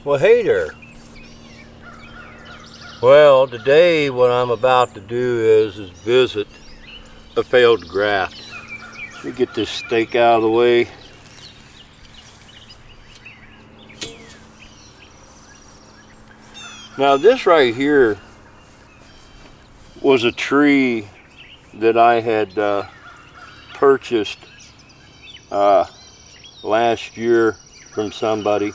Well, hey there. Well, today what I'm about to do is visit a failed graft. Let me get this stake out of the way. Now this right here was a tree that I had purchased last year from somebody.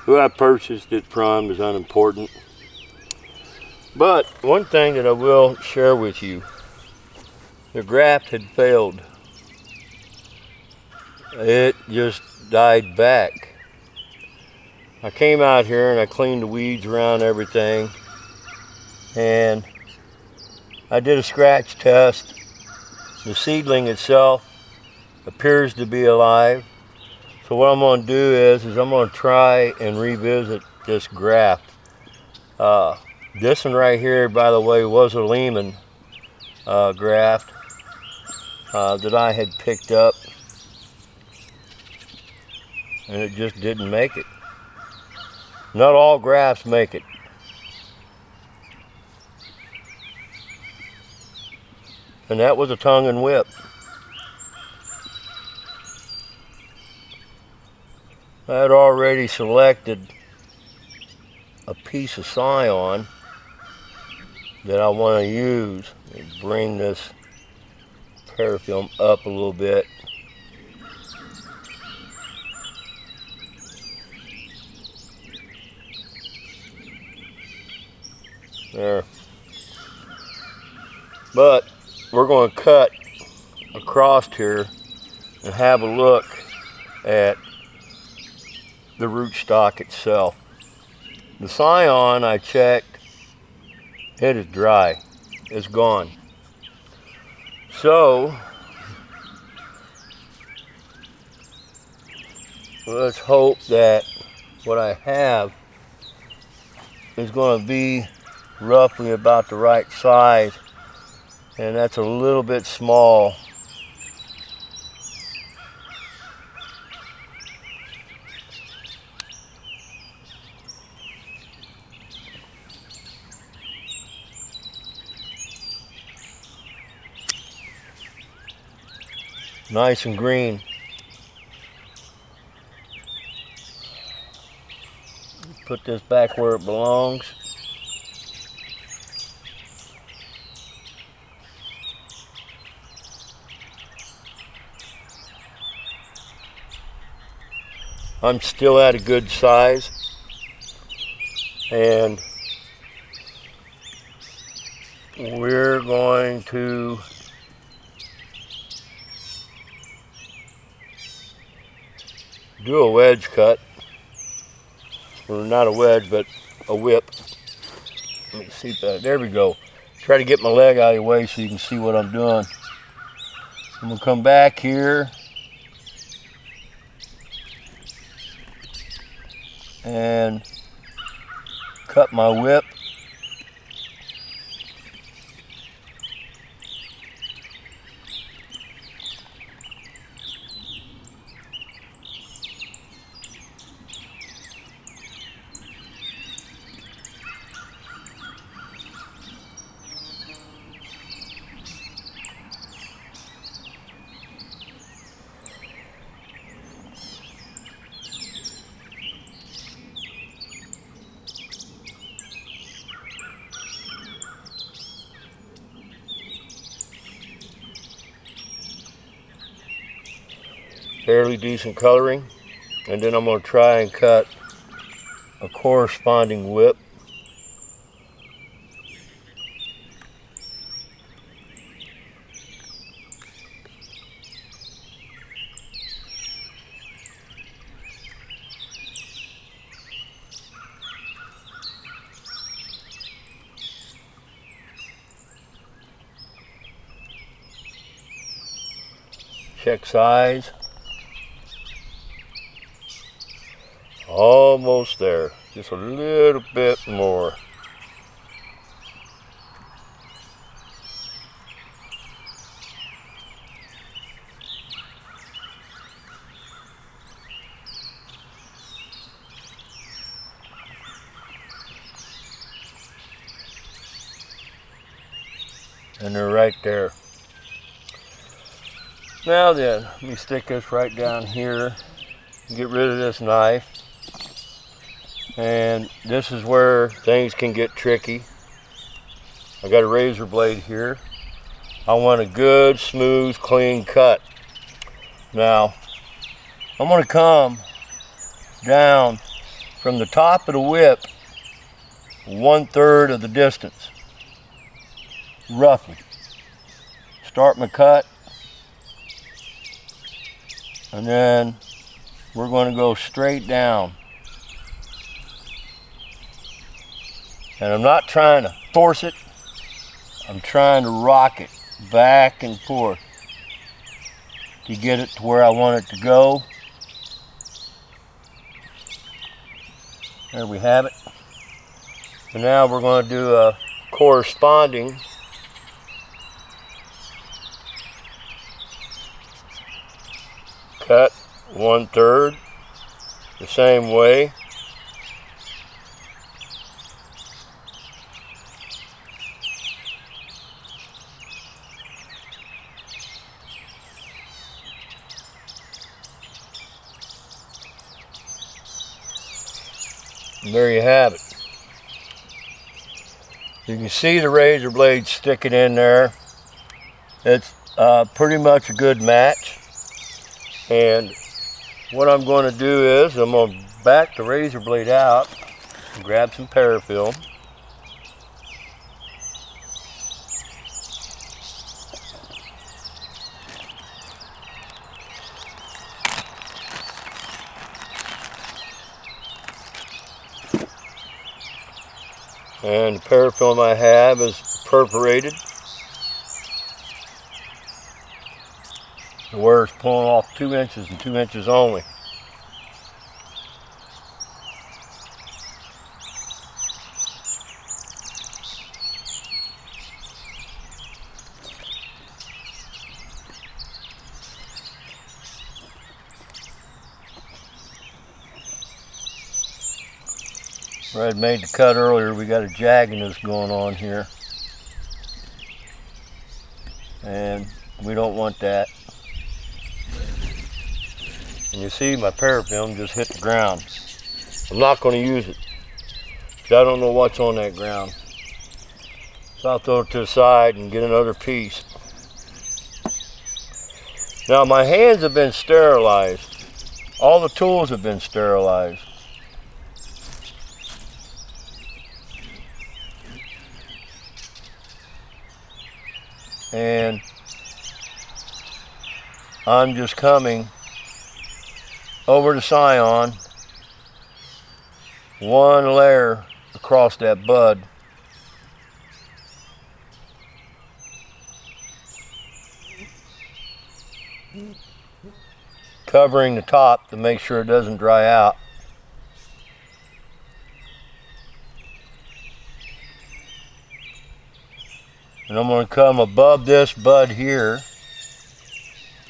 Who I purchased it from is unimportant. But one thing that I will share with you, the graft had failed. It just died back. I came out here and I cleaned the weeds around everything, and I did a scratch test. The seedling itself appears to be alive. So what I'm going to do is I'm going to try and revisit this graft. This one right here, by the way, was a Lehman graft that I had picked up, and it just didn't make it. Not all grafts make it. And that was a tongue and whip. I had already selected a piece of scion that I want to use and bring this parafilm up a little bit. There. But we're going to cut across here and have a look at the rootstock itself. The scion, I checked, it is dry. It's gone. So let's hope that what I have is going to be roughly about the right size, and that's a little bit small. Nice and green. Put this back where it belongs. I'm still at a good size, and we're going to do a wedge cut, or not a wedge, but a whip. Let me see that. There we go. Try to get my leg out of the way so you can see what I'm doing. I'm gonna come back here and cut my whip. Fairly decent coloring, and then I'm going to try and cut a corresponding whip. Check size. Almost there, just a little bit more. and they're right there. Now then, let me stick this right down here, get rid of this knife. And this is where things can get tricky. I got a razor blade here. I want a good, smooth, clean cut. Now, I'm going to come down from the top of the whip 1/3 of the distance, roughly. Start my cut, and then we're going to go straight down. And I'm not trying to force it, I'm trying to rock it back and forth to get it to where I want it to go. There we have it. And now we're going to do a corresponding cut 1/3 the same way. And there you have it. You can see the razor blade sticking in there. It's pretty much a good match. And what I'm going to do is I'm going to back the razor blade out and grab some parafilm. And the parafilm I have is perforated, where it's pulling off 2 inches and 2 inches only. Where I'd made the cut earlier, we got a jaggedness going on here, and we don't want that. And you see my parafilm just hit the ground. I'm not going to use it because I don't know what's on that ground. So I'll throw it to the side and get another piece. Now my hands have been sterilized. All the tools have been sterilized. And I'm just coming over the scion, one layer across that bud. Covering the top to make sure it doesn't dry out. And I'm going to come above this bud here,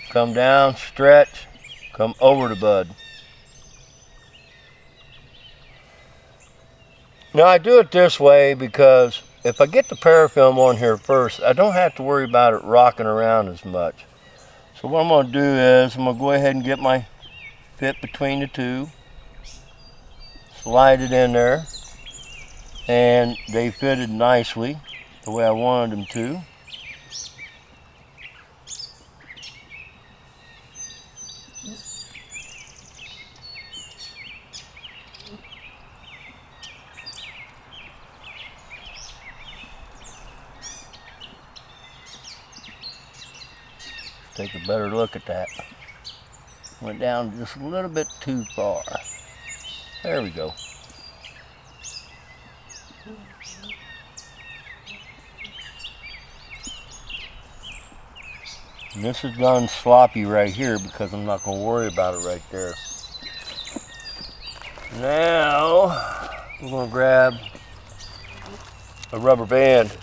come down, stretch, come over the bud. Now I do it this way because if I get the parafilm on here first, I don't have to worry about it rocking around as much. So what I'm going to do is I'm going to go ahead and get my fit between the two, slide it in there, and they fitted nicely the way I wanted them to. Take a better look at that. Went down just a little bit too far. There we go. And this is done sloppy right here because I'm not going to worry about it right there. Now we're going to grab a rubber band.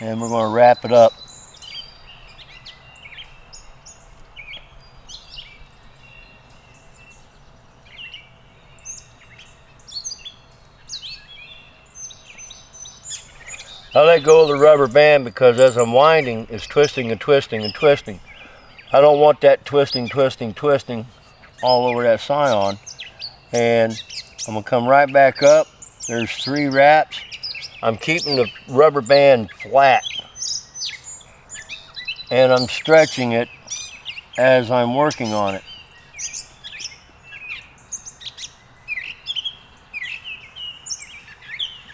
and we're going to wrap it up. I let go of the rubber band because as I'm winding, it's twisting and twisting and twisting. I don't want that twisting all over that scion. And I'm going to come right back up. There's 3 wraps. I'm keeping the rubber band flat. And I'm stretching it as I'm working on it.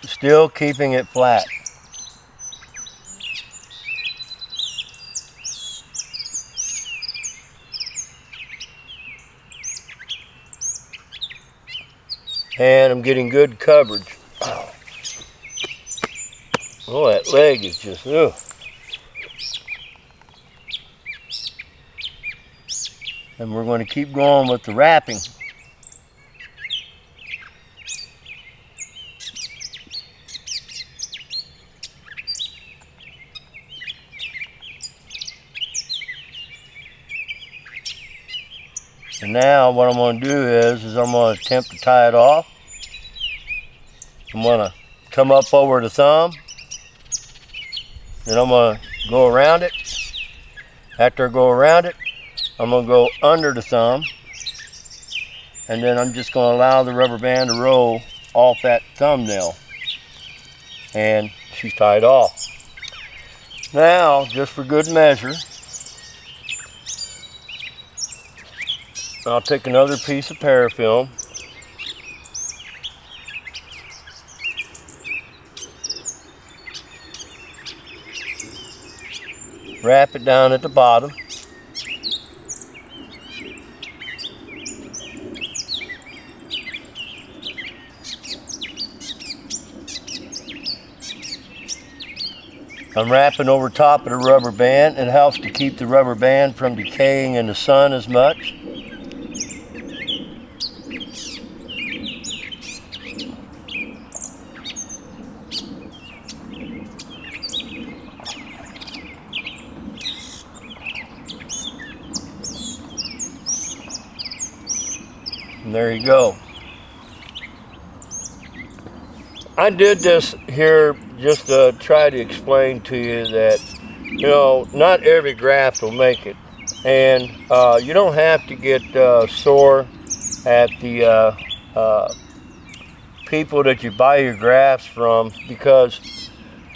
Still keeping it flat. And I'm getting good coverage. Oh, that leg is just, ugh. And we're going to keep going with the wrapping. And now what I'm going to do is I'm going to attempt to tie it off. I'm going to come up over the thumb. Then I'm going to go around it. After I go around it, I'm going to go under the thumb. And then I'm just going to allow the rubber band to roll off that thumbnail. And she's tied off. Now, just for good measure, I'll take another piece of parafilm. Wrap it down at the bottom. I'm wrapping over top of the rubber band. It helps to keep the rubber band from decaying in the sun as much. And there you go. I did this here just to try to explain to you that, you know, not every graft will make it. And you don't have to get sore at the people that you buy your grafts from, because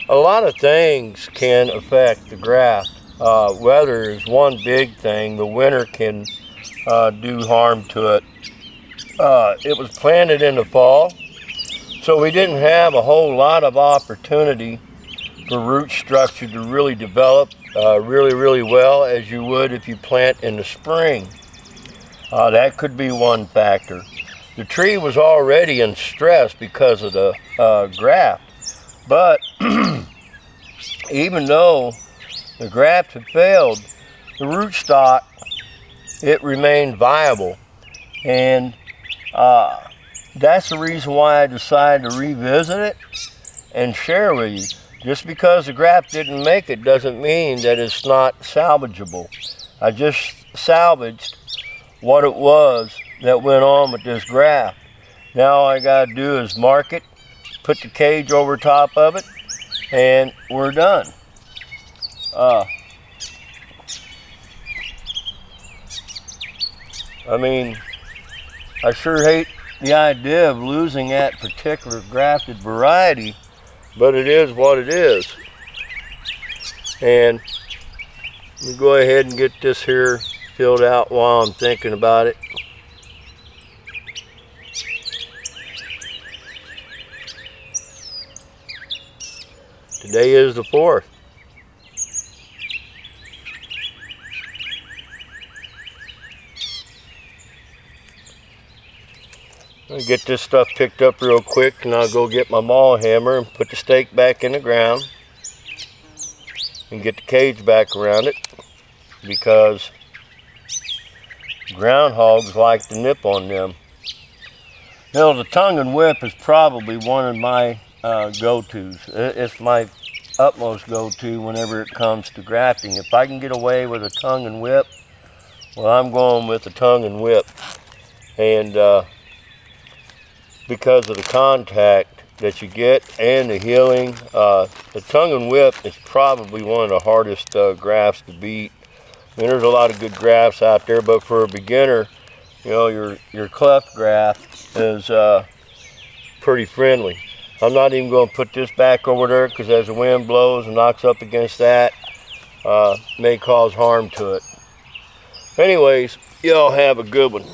a lot of things can affect the graft. Weather is one big thing. The winter can do harm to it. It was planted in the fall, so we didn't have a whole lot of opportunity for root structure to really develop really well as you would if you plant in the spring. That could be one factor. The tree was already in stress because of the graft, but even though the graft had failed, the rootstock, it remained viable. And that's the reason why I decided to revisit it and share with you. Just because the graft didn't make it doesn't mean that it's not salvageable. I just salvaged what it was that went on with this graft. Now all I gotta do is mark it, put the cage over top of it, and we're done. I mean, I sure hate the idea of losing that particular grafted variety, but it is what it is. And let me go ahead and get this here filled out while I'm thinking about it. Today is the 4th. I'll get this stuff picked up real quick, and I'll go get my maul hammer and put the stake back in the ground and get the cage back around it, because groundhogs like to nip on them. You know, the tongue and whip is probably one of my go-tos. It's my utmost go-to whenever it comes to grafting. If I can get away with a tongue and whip, well, I'm going with the tongue and whip. And because of the contact that you get and the healing, the tongue and whip is probably one of the hardest grafts to beat. I mean, there's a lot of good grafts out there, but for a beginner, you know, your cleft graft is pretty friendly. I'm not even going to put this back over there because as the wind blows and knocks up against that, may cause harm to it. Anyways, y'all have a good one.